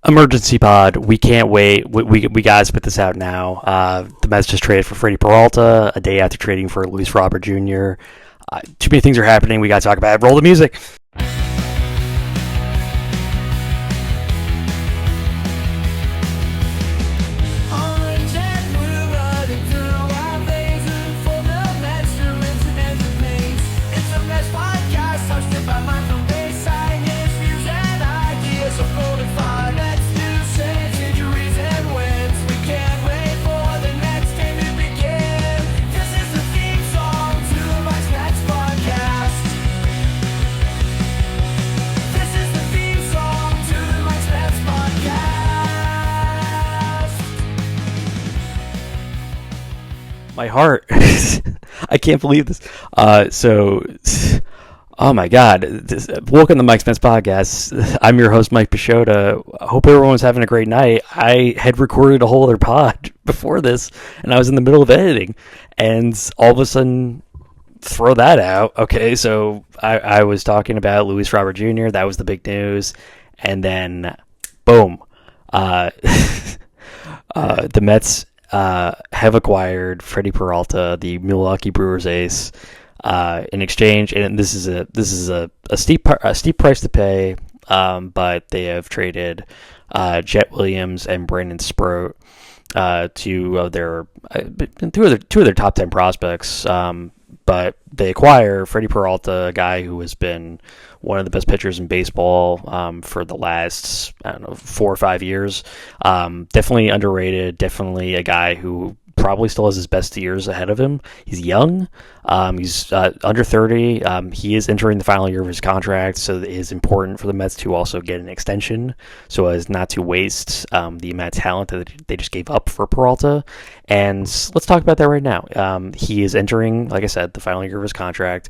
Emergency pod. We can't wait. We gotta spit this out now. The Mets just traded for Freddy Peralta a day after trading for Luis Robert Jr. Too many things are happening. We gotta talk about it. Roll the music. My heart. I can't believe this. Oh my God. Welcome to Mike's METS Podcast. I'm your host, Mike Pashota. I hope everyone's having a great night. I had recorded a whole other pod before this, and I was in the middle of editing, and all of a sudden, throw that out. Okay, so I was talking about Luis Robert Jr. That was the big news, and then, boom. The Mets have acquired Freddy Peralta, the Milwaukee Brewers ace, in exchange, and this is a steep price to pay. But they have traded Jet Williams and Brandon Sproat, two of their top 10 prospects. But they acquire Freddy Peralta, a guy who has been one of the best pitchers in baseball for the last, 4 or 5 years. Definitely underrated. Definitely a guy who probably still has his best years ahead of him. He's young. He's under 30. He is entering the final year of his contract, so it is important for the Mets to also get an extension so as not to waste the amount of talent that they just gave up for Peralta. And let's talk about that right now. He is entering, like I said, the final year of his contract.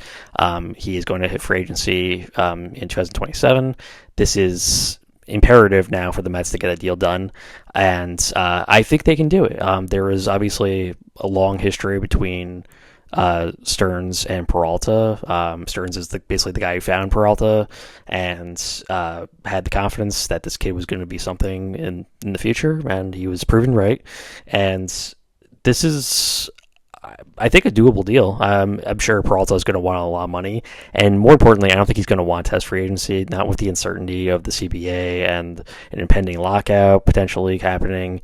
He is going to hit free agency in 2027. This is imperative now for the Mets to get a deal done, and I think they can do it. There is obviously a long history between Stearns and Peralta. Stearns is basically the guy who found Peralta and had the confidence that this kid was going to be something in the future, and he was proven right. And this is, I think, a doable deal. I'm sure Peralta is going to want a lot of money, and more importantly, I don't think he's going to want test free agency, not with the uncertainty of the CBA and an impending lockout potentially happening.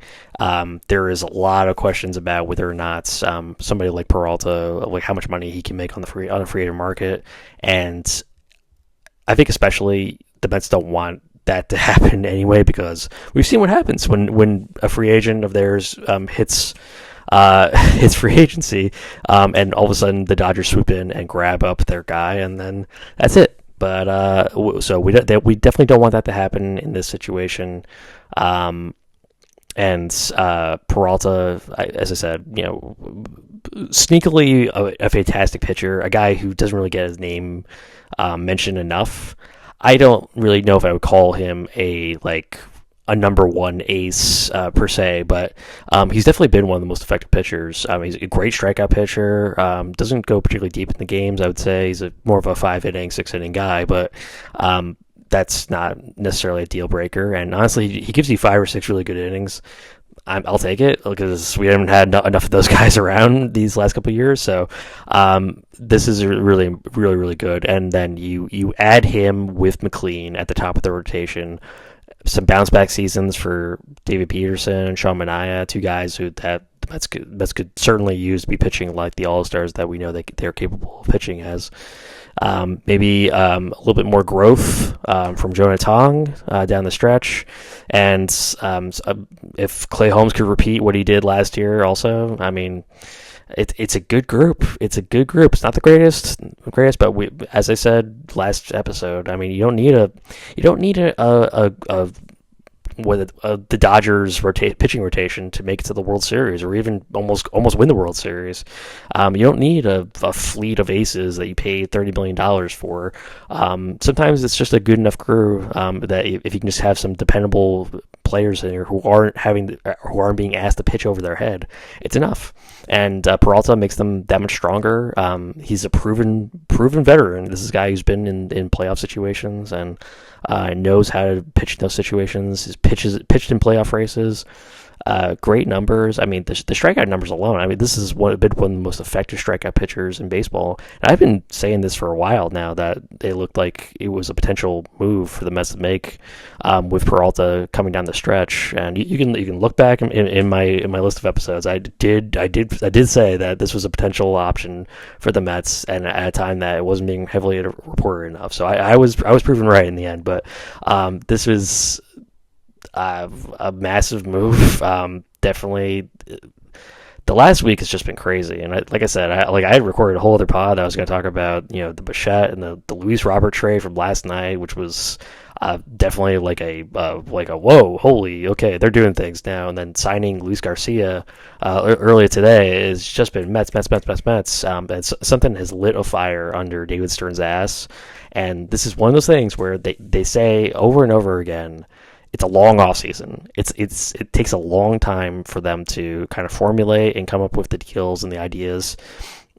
There is a lot of questions about whether or not somebody like Peralta, like how much money he can make on the free agent market, and I think especially the Mets don't want that to happen anyway, because we've seen what happens when a free agent of theirs hits free agency, and all of a sudden the Dodgers swoop in and grab up their guy, and then that's it. But so we definitely don't want that to happen in this situation. And Peralta, as I said, sneakily a fantastic pitcher, a guy who doesn't really get his name mentioned enough. I don't really know if I would call him a number one ace per se, but he's definitely been one of the most effective pitchers. He's a great strikeout pitcher. Doesn't go particularly deep in the games, I would say. He's more of a 5-inning, 6-inning guy, but that's not necessarily a deal breaker. And honestly, he gives you 5 or 6 really good innings. I'll take it, because we haven't had enough of those guys around these last couple of years. So this is really, really, really good. And then you add him with McLean at the top of the rotation. Some bounce back seasons for David Peterson and Sean Manaea, two guys who that's could certainly use to be pitching like the All-Stars that we know they're capable of pitching as. Maybe a little bit more growth from Jonah Tong down the stretch, and if Clay Holmes could repeat what he did last year, also, I mean, it's a good group. It's a good group. It's not the greatest, but as I said last episode, I mean, you don't need the Dodgers pitching rotation to make it to the World Series, or even almost win the World Series. You don't need a fleet of aces that you pay $30 million for. Sometimes it's just a good enough crew that if you can just have some dependable players there who aren't being asked to pitch over their head, it's enough. And Peralta makes them that much stronger. He's a proven veteran. This is a guy who's been in playoff situations and knows how to pitch in those situations. He's pitched in playoff races. Great numbers. I mean, the strikeout numbers alone. I mean, this is been one of the most effective strikeout pitchers in baseball. And I've been saying this for a while now that they looked like it was a potential move for the Mets to make with Peralta coming down the stretch. And you can look back in my list of episodes. I did say that this was a potential option for the Mets, and at a time that it wasn't being heavily reported enough. So I was proven right in the end. But this was a massive move. Definitely, the last week has just been crazy. And like I said, I had recorded a whole other pod that I was going to talk about, the Bichette and the Luis Robert trade from last night, which was definitely like a whoa, holy, okay, they're doing things now. And then signing Luis Garcia earlier today has just been Mets. And something has lit a fire under David Stern's ass. And this is one of those things where they say over and over again, it's a long off season. It takes a long time for them to kind of formulate and come up with the deals and the ideas.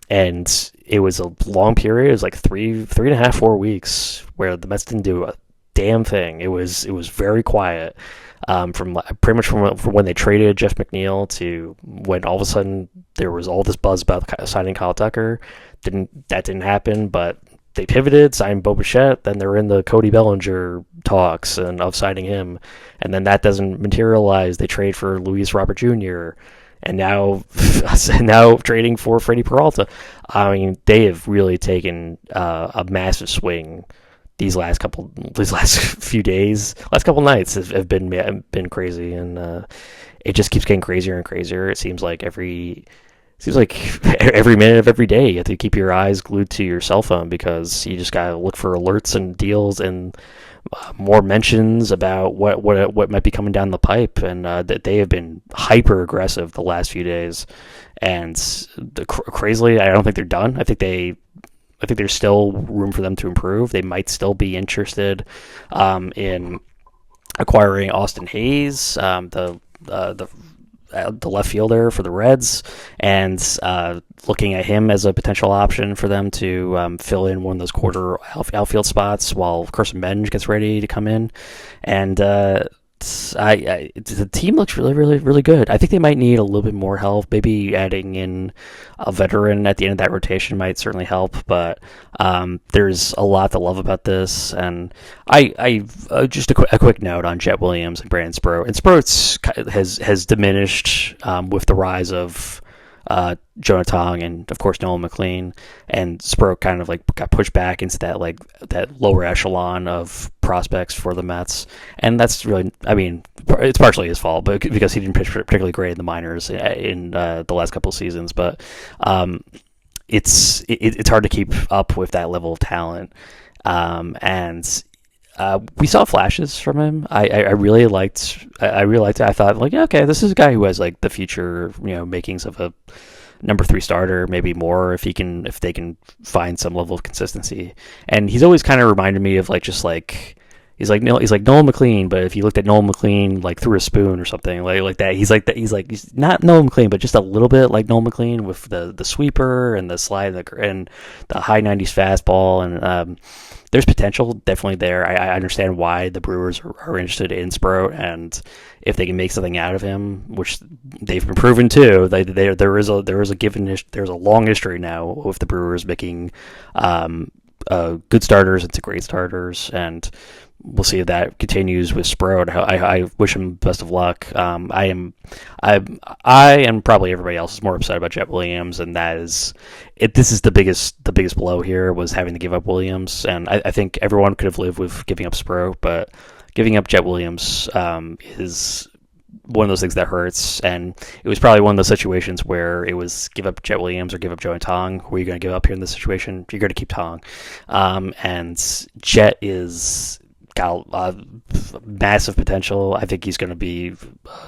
And it was a long period. It was like 3.5, 4 weeks where the Mets didn't do a damn thing. It was very quiet from when they traded Jeff McNeil to when all of a sudden there was all this buzz about signing Kyle Tucker. That didn't happen, but they pivoted, signed Bo Bichette, then they're in the Cody Bellinger talks and of signing him, and then that doesn't materialize. They trade for Luis Robert Jr., and now trading for Freddy Peralta. I mean, they have really taken a massive swing. These last few days, last couple nights have been crazy, and it just keeps getting crazier and crazier. It seems like every minute of every day you have to keep your eyes glued to your cell phone because you just gotta look for alerts and deals and more mentions about what might be coming down the pipe, and that they have been hyper aggressive the last few days. And crazily, I don't think they're done. I think there's still room for them to improve. They might still be interested in acquiring Austin Hayes, the left fielder for the Reds, and looking at him as a potential option for them to fill in one of those quarter outfield spots while Carson Benj gets ready to come in. And the team looks really, really, really good. I think they might need a little bit more help. Maybe adding in a veteran at the end of that rotation might certainly help. But there's a lot to love about this. And I just a quick note on Jet Williams and Brandon Sproat. And Sproat has diminished with the rise of Jonah Tong and of course Nolan McLean, and Sproat kind of like got pushed back into that lower echelon of prospects for the Mets, and that's really, I mean, it's partially his fault, but because he didn't pitch particularly great in the minors in the last couple of seasons, but it's hard to keep up with that level of talent, and we saw flashes from him. I really liked it. I thought, like, yeah, okay, this is a guy who has like the future, makings of a number 3 starter, maybe more if they can find some level of consistency. And he's always kind of reminded me of he's like Nolan McLean, but if you looked at Nolan McLean like through a spoon or something like that, he's not Nolan McLean, but just a little bit like Nolan McLean with the sweeper and the slide and the high 90s fastball. And there's potential definitely there. I understand why the Brewers are interested in Sproat, and if they can make something out of him, which they've been proven too, there is a long history now with the Brewers making good starters into great starters, and we'll see if that continues with Sproat. I wish him best of luck. I and probably everybody else is more upset about Jet Williams, and that is it. This is the biggest blow here was having to give up Williams, and I think everyone could have lived with giving up Sproat, but giving up Jet Williams is one of those things that hurts, and it was probably one of those situations where it was give up Jet Williams or give up Joey Tong. Who are you going to give up here in this situation? You're going to keep Tong, and Jet is got massive potential. I think he's going to be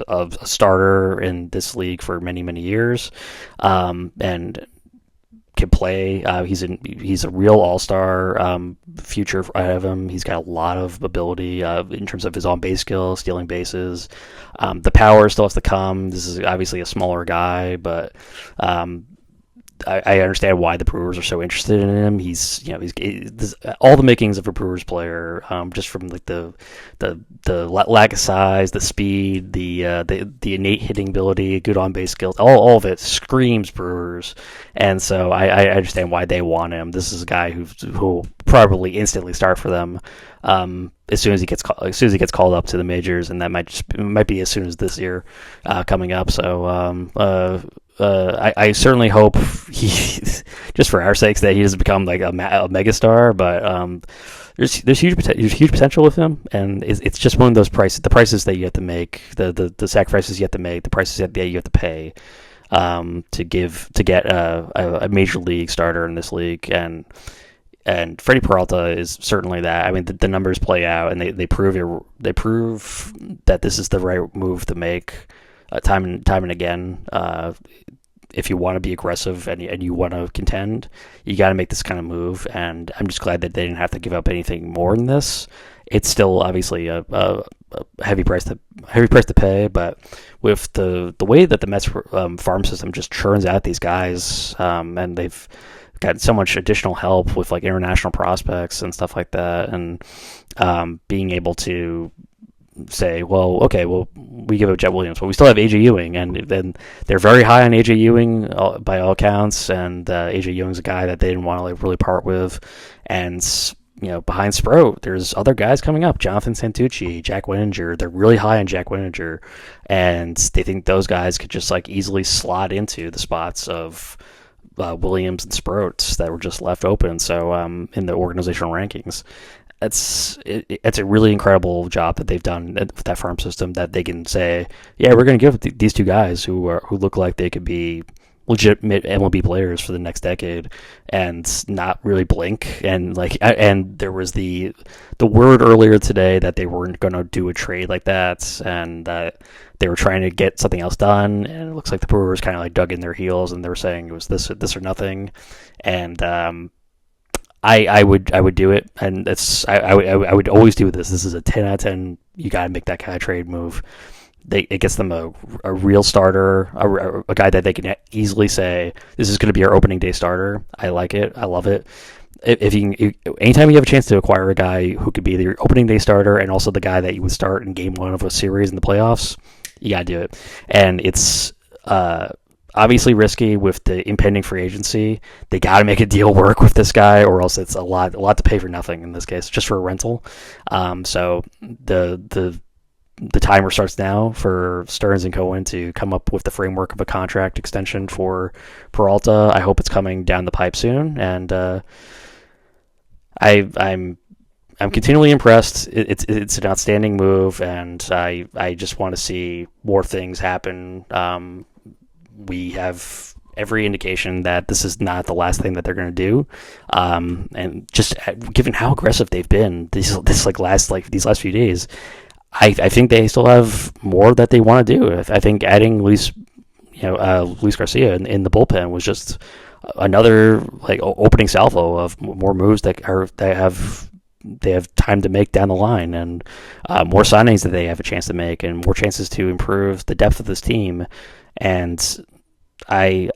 a starter in this league for many, many years, and can play. He's a real all-star future ahead of him. He's got a lot of ability in terms of his on-base skills, stealing bases. The power still has to come. This is obviously a smaller guy, but I understand why the Brewers are so interested in him. He's all the makings of a Brewers player, just from like the lack of size, the speed, the innate hitting ability, good on base skills. All of it screams Brewers, and so I understand why they want him. This is a guy who'll probably instantly start for them as soon as he gets called up to the majors, and that might be as soon as this year coming up. So I certainly hope he, just for our sakes, that he doesn't become like a megastar. But there's huge potential with him, and it's just one of those the prices that you have to make, the sacrifices you have to make, the prices that you have to pay to get a major league starter in this league. And Freddy Peralta is certainly that. I mean, the numbers play out, and they prove that this is the right move to make time and again. If you want to be aggressive and you want to contend, you got to make this kind of move. And I'm just glad that they didn't have to give up anything more than this. It's still obviously a heavy price to pay, but with the way that the Mets farm system just churns out these guys, and they've got so much additional help with like international prospects and stuff like that, and being able to say, we give up Jet Williams, but we still have AJ Ewing, and then they're very high on AJ Ewing by all accounts, and AJ Ewing's a guy that they didn't want to like really part with. And behind Sproat, there's other guys coming up, Jonathan Santucci, Jack Winninger. They're really high on Jack Winninger, and they think those guys could just like easily slot into the spots of Williams and Sproat that were just left open. So in the organizational rankings, it's a really incredible job that they've done with that farm system, that they can say, yeah, we're going to give these two guys who look like they could be legitimate MLB players for the next decade, and not really blink. And there was the word earlier today that they weren't going to do a trade like that, and that they were trying to get something else done. And it looks like the Brewers kind of like dug in their heels, and they were saying it was this or nothing. And I would do it, and I would always do this. This is a 10 out of 10. You got to make that kind of trade move. It gets them a real starter, a guy that they can easily say, this is going to be our opening day starter. I like it. I love it. Anytime you have a chance to acquire a guy who could be the opening day starter and also the guy that you would start in game one of a series in the playoffs, you got to do it. And it's obviously risky with the impending free agency. They got to make a deal work with this guy, or else it's a lot to pay for nothing in this case, just for a rental. So the timer starts now for Stearns and Cohen to come up with the framework of a contract extension for Peralta. I hope it's coming down the pipe soon, and I'm continually impressed. It's an outstanding move, and I just want to see more things happen. We have every indication that this is not the last thing that they're going to do, and just given how aggressive they've been these last few days, I think they still have more that they want to do. I think adding Luis Garcia in the bullpen was just another like opening salvo of more moves that they have time to make down the line, and more signings that they have a chance to make, and more chances to improve the depth of this team. And I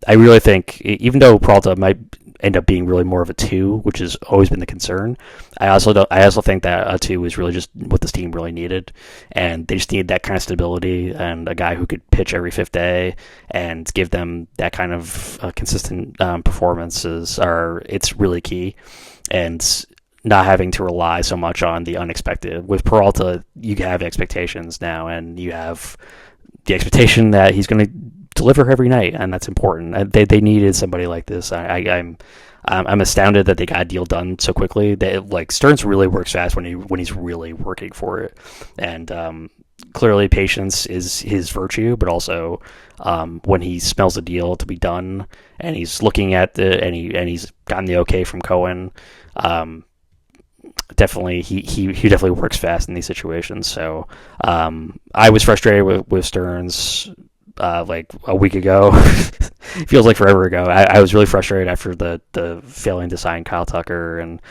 really think, even though Peralta might end up being really more of a 2, which has always been the concern, I also think that a 2 is really just what this team really needed, and they just needed that kind of stability and a guy who could pitch every 5th day and give them that kind of consistent performances. It's really key, and not having to rely so much on the unexpected. With Peralta, you have expectations now, and you have the expectation that he's going to deliver every night, and that's important. They needed somebody like this. I'm astounded that they got a deal done so quickly. Stearns really works fast when he's really working for it, and clearly patience is his virtue. But also when he smells a deal to be done, and he's looking at and he's gotten the okay from Cohen. Definitely, he definitely works fast in these situations. So I was frustrated with Stearns like a week ago. Feels like forever ago. I was really frustrated after the failing to sign Kyle Tucker, and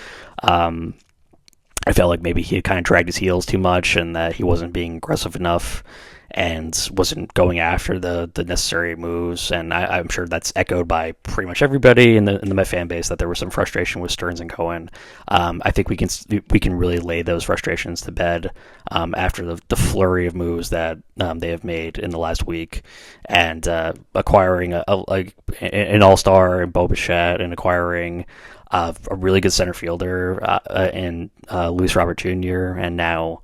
I felt like maybe he had kind of dragged his heels too much, and that he wasn't being aggressive enough and wasn't going after the necessary moves. And I'm sure that's echoed by pretty much everybody in the Met fan base, that there was some frustration with Stearns and Cohen. I think we can really lay those frustrations to bed after the flurry of moves that they have made in the last week, and acquiring an all-star in Bo Bichette, and acquiring a really good center fielder in Luis Robert Jr., and now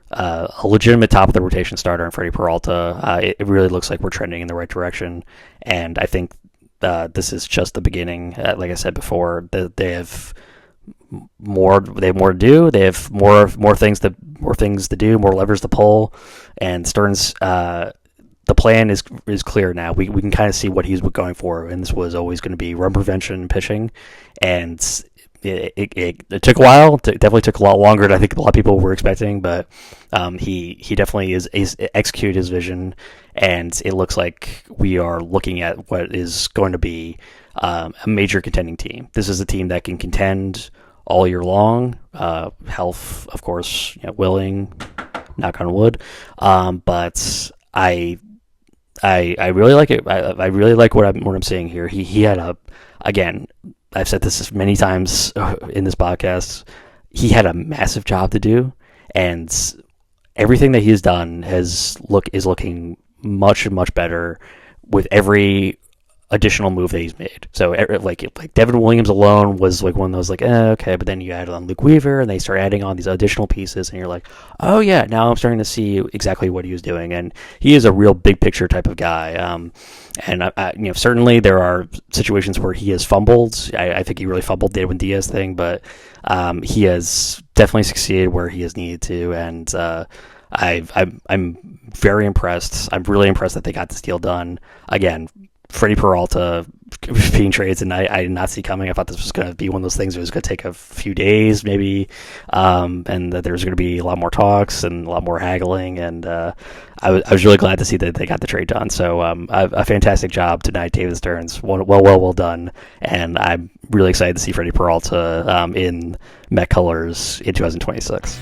a legitimate top of the rotation starter in Freddy Peralta. It really looks like we're trending in the right direction, and I think this is just the beginning. Like I said before, they have more. They have more to do. They have more things to do, more levers to pull, and Stearns. The plan is clear now. We can kind of see what he's going for, and this was always going to be run prevention and pitching, and it took a while. It definitely took a lot longer than I think a lot of people were expecting, but he definitely is executed his vision, and it looks like we are looking at what is going to be a major contending team. This is a team that can contend all year long. Health, of course, willing, knock on wood, but I really like it. I really like what I'm seeing here. He had again, I've said this many times in this podcast, he had a massive job to do, and everything that he's done is looking much better with every additional move that he's made. So like Devin Williams alone was like one of those okay, but then you add on Luke Weaver, and they start adding on these additional pieces, and you're like, oh yeah, now I'm starting to see exactly what he was doing, and he is a real big picture type of guy. And certainly there are situations where he has fumbled. I think he really fumbled the Edwin Diaz thing, but he has definitely succeeded where he has needed to, and I'm very impressed. I'm really impressed that they got this deal done. Again, Freddy Peralta being traded tonight, I did not see coming. I thought this was going to be one of those things that was going to take a few days, maybe, and that there was going to be a lot more talks and a lot more haggling. And I was really glad to see that they got the trade done. So a fantastic job tonight, David Stearns. Well done. And I'm really excited to see Freddy Peralta in Met colors in 2026.